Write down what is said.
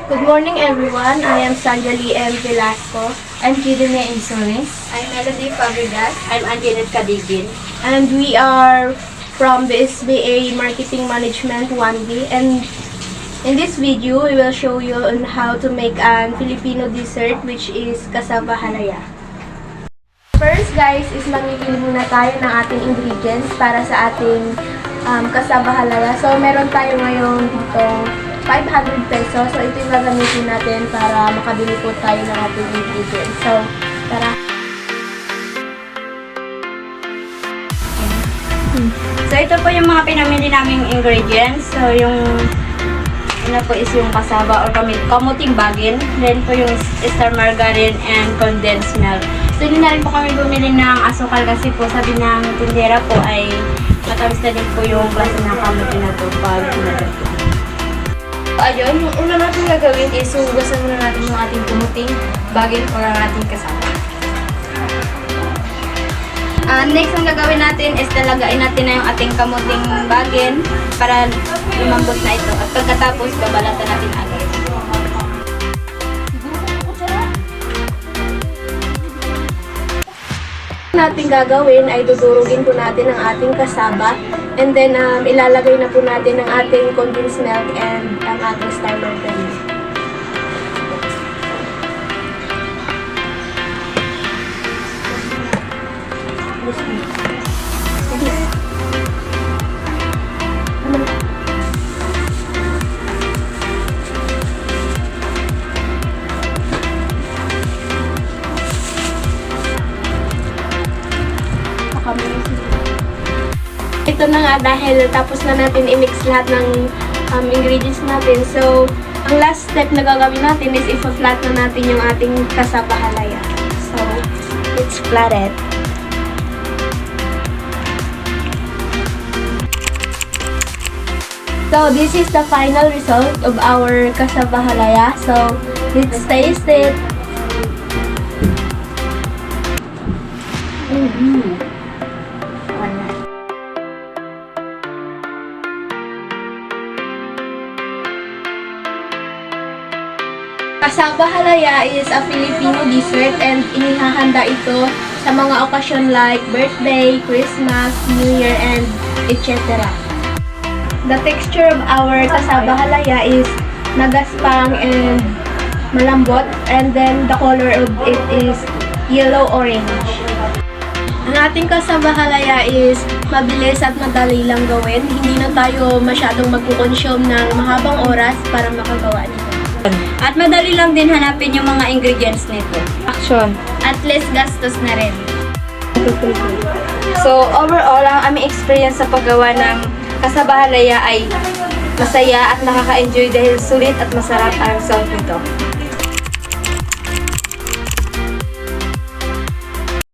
Good morning, everyone. I am Sanjali M. Velasco. I'm Kidene Insones. I'm Melody Fabregas. I'm Anjanette Cadigin. And we are from the SBA Marketing Management 1B. And in this video, we will show you on how to make an Filipino dessert, which is cassava halaya. First, guys, is mamili muna tayo ng ating ingredients para sa ating cassava halaya. So, meron tayo ngayon dito 500 pesos. So, ito yung gagamitin natin para makabili po tayo ng ating ingredients. So, tara. So, ito po yung mga pinamili naming ingredients. So, yung una po is yung cassava or kamuting bagin. Then po yung star margarine and condensed milk. So, hindi na rin po kami bumili ng asukal kasi po sabi ng tindera po ay matamis na din po yung klase ng kamuti na to pag pinagay. Ayun, yung una natin gagawin is hugasan muna natin yung ating kumuting bagin or ang ating kasama. Next ang gagawin natin is talagain natin na yung ating kamuting bagin para lumambot na ito. At pagkatapos, babalatan natin agad. Natin gagawin ay dudurugin po natin ang ating kasaba and then ilalagay na po natin ang ating condensed milk and ang ating star margarine. Ito na nga dahil tapos na natin i-mix lahat ng ingredients natin. So, ang last step na gagawin natin is i-flat na natin yung ating cassava halaya. So, let's flat it. So, this is the final result of our cassava halaya. So, let's taste it. Cassava halaya is a Filipino dessert and inihahanda ito sa mga okasyon like birthday, Christmas, New Year, and etc. The texture of our cassava halaya is nagaspang and malambot, and then the color of it is yellow-orange. Ang ating cassava halaya is mabilis at madali lang gawin. Hindi na tayo masyadong magkukonsume ng mahabang oras para makagawa nito. At madali lang din hanapin yung mga ingredients nito. Action! At less gastos na rin. So, Overall, ang aming experience sa paggawa ng cassava halaya ay masaya at nakaka-enjoy dahil sulit at masarap ang result nito.